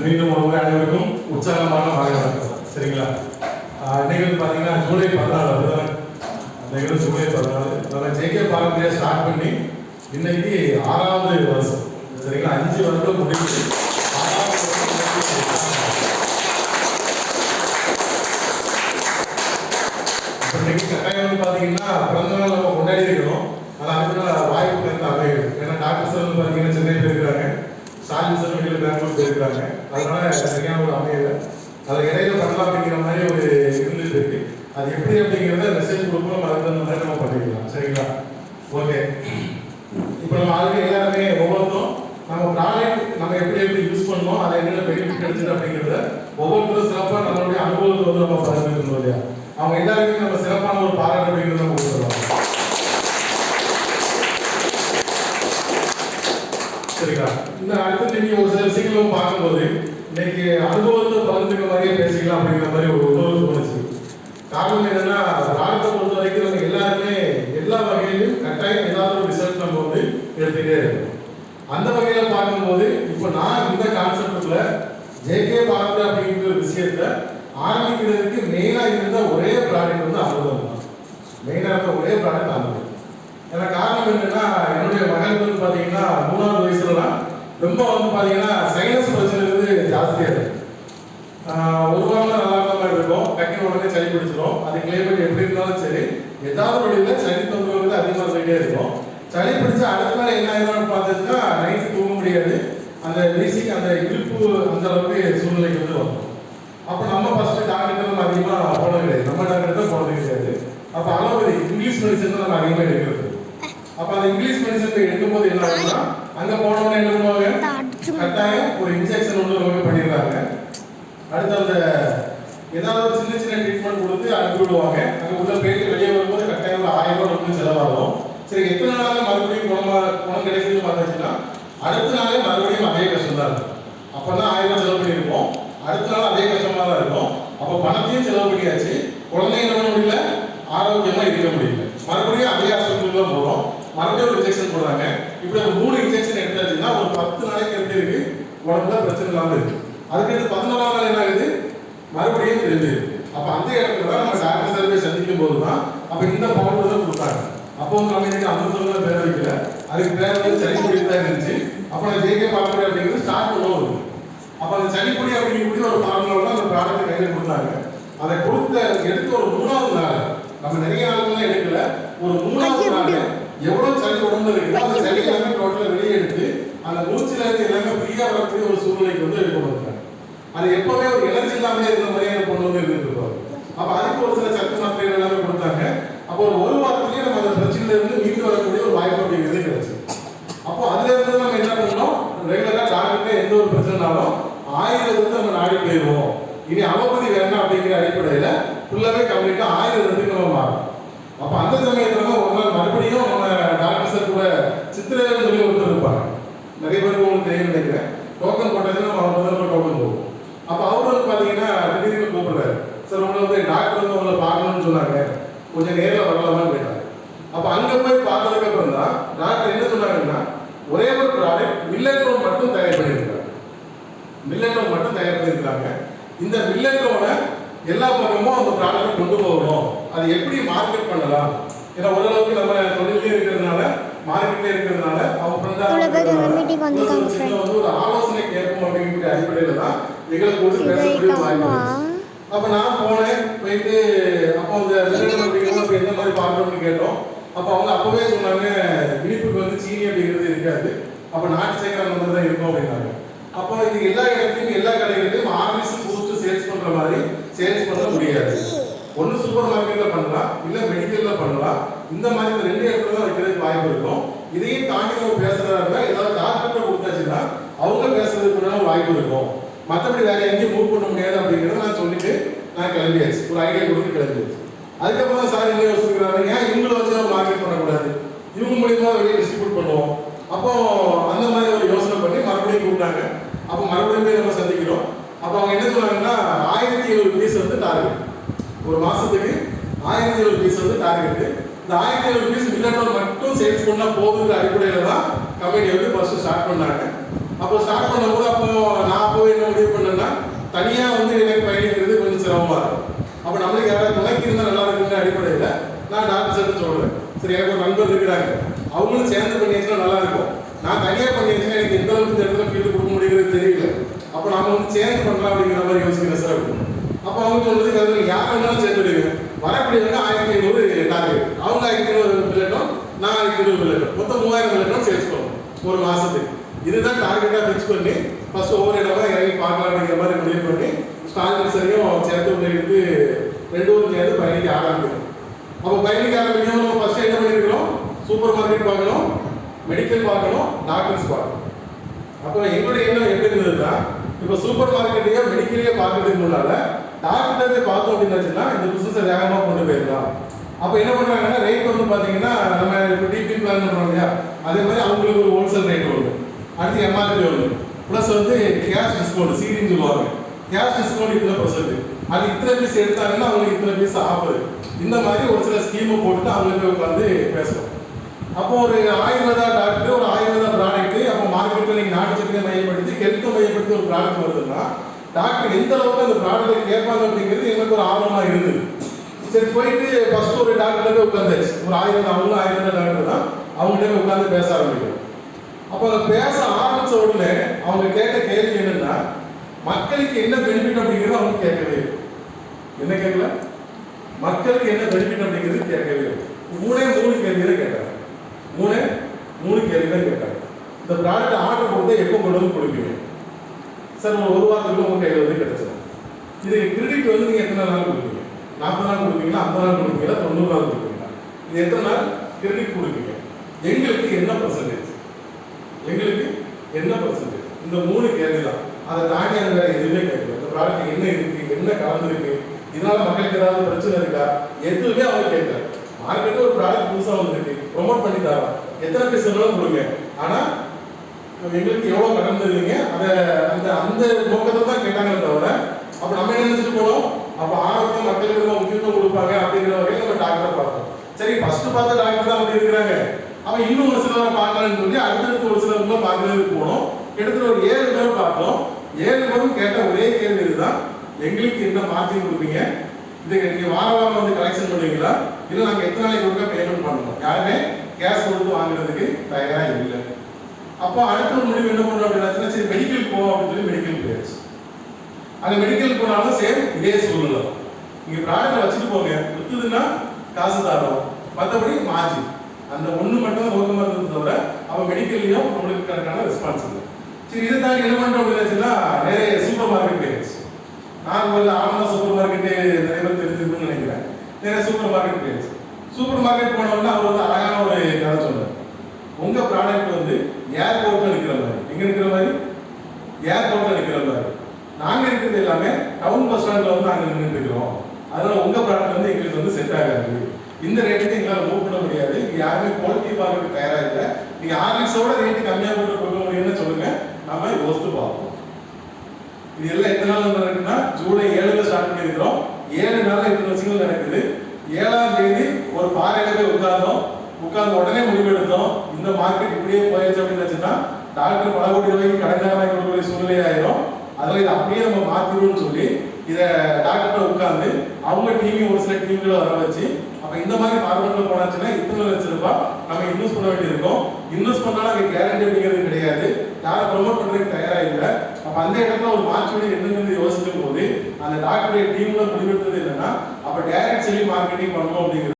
மீண்டும் ஒரு முறை அனைவருக்கும் உற்சாகமான மாலை வணக்கம். சரிங்களா? இன்னைக்கு வந்து பார்த்தீங்கன்னா ஜூலை 14 அதுதான் நிகழ்வு. ஜூலை 14 நம்ம ஜேகே பாரம்பரிய ஸ்டார்ட் பண்ணி இன்னைக்கு 6வது வருஷம். சரிங்களா? 5 வருடம் முடிஞ்சு 6வது இன்னைக்கு கட்டாயம் வந்து பார்த்தீங்கன்னா பிறந்த நாள் நம்ம கொண்டாடி இருக்கணும். ஆனால் அதுக்குள்ள வாய்ப்பு வந்து அமையுது. ஏன்னா டாக்டர் சார் வந்து பார்த்தீங்கன்னா சென்னை போயிருக்கிறாங்க, ஸ்டாலின் சார் வெளியில் பெங்களூர் போயிருக்கிறாங்க. அதனால சரியான ஒரு அமையல. அதை இடையில பண்ணலாம் அப்படிங்கிற மாதிரி ஒரு இருந்துட்டு இருக்கு. அது எப்படி அப்படிங்கிறத மெசேஜ் கொடுக்கணும், அதுக்கு தகுந்த மாதிரி நம்ம பண்ணிக்கலாம். சரிங்களா? ஓகே. இப்போ நம்ம ஆல்ரெடி எல்லாருமே ஒவ்வொருத்தரும் நம்ம ப்ராடக்ட் நம்ம எப்படி எப்படி யூஸ் பண்ணோம், அதை என்னென்ன பெனிஃபிட் கிடைச்சது அப்படிங்கிறத ஒவ்வொருத்தரும் சிறப்பாக நம்மளுடைய அனுபவத்தை வந்து நம்ம பகிர்ந்துக்கணும் இல்லையா? அவங்க எல்லாருமே நம்ம சிறப்பான ஒரு பாராட்டு அப்படிங்கிறத நம்ம கொடுத்துருவாங்க. சரிங்களா? இந்த அடுத்து நீங்க ஒரு சில விஷயங்களும் பார்க்கும்போது இன்னைக்கு அனுபவத்தை பகிர்ந்துக்க மாதிரியே பேசிக்கலாம் அப்படிங்கிற மாதிரி ஒரு உணர்வு தோணுச்சு. காரணம் என்னன்னா, பாடத்தை பொறுத்த வரைக்கும் நம்ம எல்லாருமே எல்லா வகையிலும் கட்டாயம் ஏதாவது ஒரு ரிசல்ட் நம்ம வந்து எடுத்துக்கிட்டே இருக்கோம். அந்த வகையில பார்க்கும்போது இப்போ நான் இந்த கான்செப்ட்ல ஜேகே பாரம்பரிய அப்படிங்கிற ஒரு விஷயத்த ஆரம்பிக்கிறதுக்கு மெயினா இருந்த ஒரே ப்ராடக்ட் வந்து அமிர்தம் தான். மெயினா இருந்த ஒரே ப்ராடக்ட் அமிர்தம். எனக்கு காரணம் என்னன்னா, என்னுடைய மகன் வந்து பார்த்தீங்கன்னா 3வது வயசுலலாம் ரொம்ப வந்து பார்த்தீங்கன்னா சைனஸ் பிரச்சனை வந்து ஜாஸ்தியாக இருக்கு. ஒரு வாரம் நல்லா இருந்த மாதிரி இருக்கும், டக்குனு உடனே சளி பிடிச்சிடும். அது கிளைமேட் எப்படி இருந்தாலும் சரி, ஏதாவது வழியில் சளி தொந்தரவு வந்து அதிகமாக இருந்துகிட்டே இருக்கும். சளி பிடிச்சா அடுத்த நாள் என்ன ஆயிடும்னு பார்த்துச்சுன்னா நைட்டு தூங்க முடியாது. அந்த வீசிங் அந்த இழுப்பு அந்த அளவுக்கு சூழ்நிலைக்கு வந்து வரும். அப்போ நம்ம ஃபர்ஸ்ட் டாக்டர் நம்ம அதிகமாக போனது கிடையாது, நம்ம டாக்டர் தான் போனது கிடையாது. அப்போ அலோபதி இங்கிலீஷ் மெடிசன் தான் நம்ம அதிகமாக எடுக்கிறது. அப்போ அந்த இங்கிலீஷ் மெடிசன் எடுக்கும்போது என்ன ஆகுதுன்னா, அங்கே போனவங்க என்ன பண்ணுவாங்க, கட்டாயம் ஒரு இன்ஜெக்ஷன் ஒன்று நமக்கு பண்ணிடுறாங்க. அடுத்து அந்த ஏதாவது சின்ன சின்ன ட்ரீட்மெண்ட் கொடுத்து அனுப்பி விடுவாங்க. அங்கே உள்ள போயிட்டு வெளியே வரும்போது கட்டாயம் ஒரு 1000 ரூபாய் ரொம்ப செலவாகும். சரி, எத்தனை நாள் மறுபடியும் குணம் கிடைக்குதுன்னு பார்த்தாச்சுன்னா அடுத்த நாளே மறுபடியும் அதே கஷ்டம் தான் இருக்கும். அப்போ தான் 1000 ரூபாய் செலவு பண்ணியிருப்போம், அடுத்த நாள் அதே கஷ்டமாக தான் இருக்கும். அப்போ பணத்தையும் செலவு பண்ணியாச்சு, குழந்தைங்க என்ன பண்ண முடியல, ஆரோக்கியமாக இருக்க முடியல. மறுபடியும் அதே ஹாஸ்பிட்டலுக்கு தான் போகிறோம், மறுபடியும் ஒரு இன்ஜெக்ஷன் போடுறாங்க. இப்படி ஒரு 3 இன்ஜெக்ஷன் எடுத்தாச்சுன்னா ஒரு 10 நாளைக்கு எப்படி இருக்கு, உடம்புல பிரச்சனை இல்லாமல் இருக்கு. அதுக்கடுத்து 11ஆம் நாள் என்ன ஆகுது, மறுபடியும் தெரிஞ்சு. அப்போ அந்த இடத்துல தான் நம்ம டாக்டர் சர்வே சந்திக்கும் போது தான் அப்போ இந்த பவுடர் தான் கொடுத்தாங்க. அப்போ வந்து நம்ம இன்னைக்கு அமிர்தம் பேர் வைக்கல, அதுக்கு பேர் வந்து சளிப்பொடி தான் இருந்துச்சு. அப்போ நான் ஜேகே பாரம்பரிய அப்படிங்கிறது ஸ்டார்ட் பண்ணுவோம். அப்போ அந்த சளிப்பொடி அப்படிங்கக்கூடிய ஒரு ஃபார்முலா தான் அந்த ப்ராடக்ட் கையில் கொடுத்தாங்க. அதை கொடுத்த எடுத்து ஒரு 3வது நாள், நம்ம நிறைய நாள்லாம் எடுக்கல, ஒரு 3வது நாள் எவ்வளவு சளி உடம்புல இருக்குதோ அந்த சளி எல்லாமே டோட்டலா வெளியே எடுத்து அந்த மூச்சுல இருந்து எல்லாமே ஃப்ரீயா வரக்கூடிய ஒரு சூழ்நிலைக்கு வந்து எடுக்க முடியாது. அது எப்பவுமே ஒரு எனர்ஜி இல்லாமலே இருந்த மாதிரியான கொண்டு வந்து இருந்துருப்பாரு. அப்ப அதுக்கு ஒரு சில சத்து மாத்திரைகள் எல்லாமே கொடுத்தாங்க. அப்போ ஒரு வாரத்திலேயே நம்ம அந்த பிரச்சனையில இருந்து மீண்டு வரக்கூடிய ஒரு வாய்ப்பு அப்படிங்கிறது கிடைச்சு. அப்போ அதுல இருந்து நம்ம என்ன பண்ணணும், ரெகுலரா டாக்டர்கிட்ட எந்த ஒரு பிரச்சனைனாலும் ஆயுர்வேதத்தை நம்ம நாடி போயிடுவோம். இனி அலோபதி வேண்டாம் அப்படிங்கிற அடிப்படையில ஃபுல்லாவே கம்ப்ளீட்டா ஆயுர்வேதத்துக்கு நம்ம மாறும். அப்ப அந்த சமயத்துல தான் ஒரு நாள் மறுபடியும் நம்ம டாக்டர் சார் கூட சித்திரைன்னு சொல்லி ஒருத்தர் இருப்பாங்க, நிறைய பேருக்கு உங்களுக்கு தெரியும் நினைக்கிறேன். டோக்கன் போட்டதுன்னா நம்ம முதல்ல டோக்கன் போவோம். அப்ப அவர் வந்து பாத்தீங்கன்னா திடீர்னு கூப்பிடுறாரு, சார் உங்களை வந்து டாக்டர் வந்து உங்களை பார்க்கணும்னு சொன்னாங்க, கொஞ்சம் நேரில் வரலாமான்னு கேட்டாங்க. அப்ப அங்க போய் பார்த்ததுக்கு அப்புறம் தான் டாக்டர் என்ன சொன்னாங்கன்னா, ஒரே ஒரு ப்ராடக்ட் மில்லட்ரோன் மட்டும் தயார் பண்ணியிருக்காங்க. மில்லட்ரோன் மட்டும் தயார் பண்ணியிருக்காங்க. இந்த மில்லட்ரோனை எல்லா பக்கமும் அந்த ப்ராடக்டை கொண்டு போகணும், அது எப்படி மார்க்கெட் பண்ணலாம். ஏன்னா ஓரளவுக்கு நம்ம தொழிலே இருக்கிறதுனால மார்க்கெட்ல இருக்கிறதுனால அவங்க வந்து ஒரு ஆலோசனை கேட்போம் அப்படிங்கிற அடிப்படையில தான் எங்களுக்கு வந்து பேசக்கூடிய வாய்ப்பு. அப்ப நான் போனேன், போயிட்டு அப்போ அந்த அப்படிங்கிறது எந்த மாதிரி பார்க்கணும்னு கேட்டோம். அப்போ அவங்க அப்பவே சொன்னாங்க, இனிப்புக்கு வந்து சீனி அப்படிங்கிறது இருக்காது, அப்போ நாட்டு சக்கரை அந்த மாதிரி தான் இருக்கும் அப்படின்னாங்க. அப்போ இது எல்லா இடத்துலையும் எல்லா கடைகளிலும் ஆர்மிஸ் பூஸ்ட் சேல்ஸ் பண்ற மாதிரி சேல்ஸ் பண்ண முடியாது. ஒன்று சூப்பர் மார்க்கெட்ல பண்ணலாம், இல்லை மெடிக்கல்ல பண்ணலாம். இந்த மாதிரி 2 இடத்துல தான் வைக்கிறதுக்கு வாய்ப்பு இருக்கும். இதையும் தாண்டி நம்ம பேசுறதா ஏதாவது டாக்டர் கொடுத்தாச்சுன்னா அவங்க பேசுறதுக்கு வாய்ப்பு இருக்கும். மற்றபடி வேற எங்கேயும் மூவ் பண்ண முடியாது அப்படிங்கிறத நான் சொல்லிட்டு நான் கிளம்பியாச்சு, ஒரு ஐடியா கொடுத்து கிளம்பியாச்சு. அதுக்கப்புறம் தான் சார் என்ன யோசிக்கிறாங்க, ஏன் இவங்களை வச்சு மார்க்கெட் பண்ணக்கூடாது, இவங்க மூலியமா வெளியே டிஸ்ட்ரிபியூட் பண்ணுவோம். அப்போ அந்த மாதிரி ஒரு யோசனை பண்ணி மறுபடியும் கூப்பிட்டாங்க. அப்போ மறுபடியும் போய் நம்ம சந்திக்கிறோம். அப்போ அவங்க என்ன சொன்னாங்கன்னா, 1700 பீஸ் வந்து டார்கெட், ஒரு மாசத்துக்கு 1700 பீஸ் வந்து டார்கெட். இந்த 1700 பீஸ் மில்லட்ரோன் மட்டும் சேல்ஸ் பண்ணா போகுதுங்கிற அடிப்படையில தான் கம்பெனி வந்து ஃபர்ஸ்ட் ஸ்டார்ட் பண்ணாங்க. அப்போ ஸ்டார்ட் பண்ணும்போது அப்போ நான் போய் என்ன முடிவு தனியா வந்து எனக்கு பயணிக்கிறது கொஞ்சம் சிரமமா இருக்கும். அப்ப நம்மளுக்கு யாராவது துணைக்கு இருந்தா நல்லா இருக்குங்கிற அடிப்படையில நான் டாக்டர் சார் சொல்றேன். சரி, எனக்கு ஒரு நண்பர் இருக்கிறாங்க, அவங்களும் சேர்ந்து பண்ணியாச்சுன்னா நல்லா இருக்கும். நான் தனியா பண்ணியாச்சுன்னா எனக்கு எந்த அளவுக்கு இந்த இடத்துல ஃபீல்டு கொடுக்க முடியுங்கிறது தெரியல. அப்ப நாம வந்து சேர்ந்து பண்ணலாம் அப்படிங்கிற மாதிரி யோசிக்கிறேன் சார் அப்படின்னு. அப்ப அவங்க சொல்றதுக்கு அதில் யார் வேணாலும் சேர்த்து விடுங்க, வரக்கூடியவங்க 1500 டார்கெட், அவங்க 1500 பில்லட்டும், நான் 1500 பில்லட்டும், மொத்தம் 3000 பில்லட்டும் சேல்ஸ் பண்ணணும் ஒரு மாசத்துக்கு. இதுதான் டார்கெட்டா ஃபிக்ஸ் பண்ணி ஃபர்ஸ்ட் ஒவ்வொரு இடமா இறங்கி பார்க்கலாம் அப்படிங்கிற மாதிரி முடிவு பண்ணி ஸ்டார்டிங் சரியும் சேர்த்து உள்ள எடுத்து 2 ஊரும் சேர்ந்து பயணிக்க ஆரம்பிக்கணும். அப்போ பயணிக்க ஆரம்பிக்கணும். நம்ம ஃபர்ஸ்ட் என்ன பண்ணிருக்கிறோம்? சூப்பர் மார்க்கெட் பார்க்கணும், மெடிக்கல் பார்க்கணும், டாக்டர்ஸ் பார்க்கணும். அப்போ எங்களுடைய எண்ணம் எப்படி இருந்ததுன்னா, இப்போ சூப்பர் மார்க்கெட்டையோ மெடிக்கலையோ பார்க்கறதுக்கு முன்னால டாக்டர் போய் பார்த்தோம் அப்படின்னாச்சுன்னா இந்த பிசினஸை வேகமாக கொண்டு போயிடலாம். அப்போ என்ன பண்ணுறாங்கன்னா, ரேட் வந்து பார்த்தீங்கன்னா நம்ம இப்போ டிபி பிளான் பண்ணுறோம் இல்லையா, அதே மாதிரி அவங்களுக்கு ஒரு ஹோல்சேல் ரேட் வருது, அடுத்து எம்ஆர்பி வருது, ப்ளஸ் வந்து கேஷ் டிஸ்கவுண்ட் சீரின்னு சொல்லுவாங்க. கேஷ் டிஸ்கவுண்ட் இத்தனை %, அது இத்தனை பீஸ் எடுத்தாங்கன்னா அவங்களுக்கு இத்தனை பீஸ் ஆஃபர், இந்த மாதிரி ஒரு சில ஸ்கீமை போட்டு அவங்களுக்கு உட்காந்து பேசணும். அப்போ ஒரு ஆயுர்வேதா டாக்டர், ஒரு ஆயுர்வேதா ப்ராடக்ட், அப்போ மார்க்கெட்டில் நீங்கள் நாட்டு சக்கரை மையப்படுத்தி ஹெல்த்தை மையப்படுத்தி ஒரு ப்ராடக்ட் வருதுன்னா டாக்டர் எந்த அளவுக்கு அந்த ப்ராடக்ட்டை கேட்பாங்க அப்படிங்கிறது எங்களுக்கு ஒரு ஆர்வமாக இருந்தது. சரி, போயிட்டு ஃபர்ஸ்ட் ஒரு டாக்டர் போய் உட்காந்துச்சு, ஒரு அவங்களும் ஆயுர்வேதா டாக்டர் தான், அவங்கள்ட்ட உட்காந்து பேச ஆரம்பிக்கும். அப்போ அவங்க பேச ஆரம்பிச்ச உடனே அவங்க கேட்ட கேள்வி என்னன்னா, மக்களுக்கு என்ன பெனிஃபிட் அப்படிங்கிறது அவங்க கேட்கவே இல்லை. என்ன கேட்கல? மக்களுக்கு என்ன பெனிஃபிட் அப்படிங்கிறது கேட்கவே இல்லை. 3 கேள்வி தான் கேட்டாங்க. 3 கேள்வி தான் கேட்டாங்க. இந்த ப்ராடக்ட் ஆர்டர் கொடுத்தா எப்போ கொண்டு வந்து கொடுப்பீங்க சார்? ஒரு வாரத்துக்குள்ள உங்க கையில் வந்து கிடைச்சிடும். இது கிரெடிட் வந்து நீங்க எத்தனை நாள் கொடுப்பீங்க? 40 நாள் கொடுப்பீங்களா, 50 நாள் கொடுப்பீங்களா, 90 நாள் கொடுப்பீங்களா? இது எத்தனை நாள் கிரெடிட் கொடுப்பீங்க? எங்களுக்கு என்ன பர்சன்டேஜ்? எங்களுக்கு என்ன பர்சன்டேஜ்? இந்த 3 கேள்வி தான். அதை தாண்டி அது வேற எதுவுமே கேட்கல. இந்த ப்ராடக்ட் என்ன இருக்கு, என்ன கலந்துருக்கு, இதனால மக்களுக்கு ஏதாவது பிரச்சனை இருக்கா, எதுவுமே அவங்க கேட்கல. மார்க்கெட்டில் ஒரு ப்ராடக்ட் புதுசாக வந்துருக்கு, ப்ரொமோட் பண்ணி தரோம், எத்தனை பீஸ் இருந்தாலும் கொடுங்க, ஆனால் எங்களுக்கு எவ்வளோ கடன் தருவீங்க, அதை அந்த அந்த நோக்கத்தை தான் கேட்டாங்களே தவிர, அப்போ நம்ம என்ன நினைச்சிட்டு போனோம், அப்போ ஆரோக்கியம் மக்களுக்கு ரொம்ப முக்கியத்துவம் கொடுப்பாங்க அப்படிங்கிற வகையில் நம்ம டாக்டரை பார்த்தோம். சரி, ஃபர்ஸ்ட் பார்த்த டாக்டர் தான் அப்படி இருக்கிறாங்க, அவன் இன்னும் ஒரு சிலரை பார்க்கலான்னு சொல்லி அடுத்தடுத்து ஒரு சிலருக்குள்ள பார்க்கறதுக்கு போனோம். கிட்டத்தட்ட ஒரு 7 பேர் பார்த்தோம். 7 பேரும் கேட்ட ஒரே கேள்வி இதுதான், எங்களுக்கு என்ன மார்ஜின் கொடுப்பீங்க, இதுக்கு நீங்கள் வாரம் வந்து கலெக்ஷன் பண்ணுவீங்களா, இல்லை நாங்கள் எத்தனை நாளைக்கு கொடுக்க பேமெண்ட் பண்ணணும்? யாருமே கேஷ் கொடுத்து வாங்குறதுக்கு தயாராக இல்லை. அப்போ அடுத்த ஒரு முடிவு என்ன பண்ணுறோம் அப்படின்னா, சரி மெடிக்கல் போவோம் அப்படின்னு சொல்லி மெடிக்கல் போயாச்சு. அந்த மெடிக்கல் போனாலும் சேம் இதே சூழ்நிலை, நீங்கள் ப்ராடக்டை வச்சுட்டு போங்க, விற்றுதுன்னா காசு தரோம், மற்றபடி மார்ஜின், அந்த ஒன்று மட்டும் தான் நோக்கமாக இருந்தது தவிர அவன் மெடிக்கல்லையும் நம்மளுக்கு கணக்கான ரெஸ்பான்ஸ் இல்லை. சரி, இதை தாண்டி என்ன பண்ணுறோம் அப்படின்னாச்சுன்னா நிறைய சூப்பர் மார்க்கெட் போயாச்சு. நான் முதல்ல ஆனந்தா சூப்பர் மார்க்கெட்டு நிறைய பேர் தெரிஞ்சிருக்குன்னு நினைக்கிறேன். நிறைய சூப்பர் மார்க்கெட் போயாச்சு. சூப்பர் மார்க்கெட் போனவொன்னா அவர் வந்து அழகான ஒரு கதை சொன்னார். உங்கள் ப்ராடக்ட் வந்து ஏர்போர்ட்டில் நிற்கிற மாதிரி, எங்கே நிற்கிற மாதிரி? ஏர்போர்ட்டில் நிற்கிற மாதிரி. நாங்கள் இருக்கிறது எல்லாமே டவுன் பஸ் ஸ்டாண்டில் வந்து நாங்கள் நின்றுட்டு இருக்கிறோம். அதனால் உங்கள் ப்ராடக்ட் வந்து எங்களுக்கு வந்து செட் ஆகாது, இந்த ரேட்டுக்கு எங்களால் மூவ் பண்ண முடியாது, இங்கே யாருமே குவாலிட்டி பார்க்கறதுக்கு தயாராக இல்லை, நீங்கள் ஹார்லிக்ஸோட ரேட்டு கம்மியாக போட்டு கொடுக்க முடியும்னு சொல்லுங்கள், நம்ம யோசித்து பார்ப்போம். இது எல்லாம் எத்தனை நாள் நடக்குதுன்னா, ஜூலை 7 ஸ்டார்ட் பண்ணியிருக்கிறோம். 7 நாளில் இத்தனை விஷயங்கள் நடக்குது. 7ஆம் தேதி ஒரு பாறையில போய் உட்கார்ந்து உடனே முடிவெடுத்தோம், இந்த மார்க்கெட் இப்படியே போயிடுச்சு அப்படின்னு வச்சுன்னா டாக்டர் பல கோடி ரூபாய்க்கு கடன்காரனாக இருக்கக்கூடிய சூழ்நிலை ஆயிரும். அதில் இதை அப்படியே நம்ம மாற்றிடுவோம்னு சொல்லி இதை டாக்டர்கிட்ட உட்காந்து அவங்க டீமையும் ஒரு சில டீம்களை வர வச்சு, அப்போ இந்த மாதிரி ஃபார்மெட்டில் போனாச்சுன்னா இத்தனை லட்சம் ரூபாய் நம்ம இன்வெஸ்ட் பண்ண வேண்டியிருக்கும். இன்வெஸ்ட் பண்ணாலும் அது கேரண்டி அப்படிங்கிறது கிடையாது, யாரை ப்ரொமோட் பண்ணுறதுக்கு தயாராக இல்லை. அப்போ அந்த இடத்துல ஒரு மாற்று வழி என்னங்கிறது யோசிக்கும் போது அந்த டாக்டருடைய டீம்ல முடிவெடுத்தது என்னன்னா, அப்போ டைரக்ட் செல்லிங் மார்க்கெட்டிங் பண்ணணும் அப்படிங்கிறது.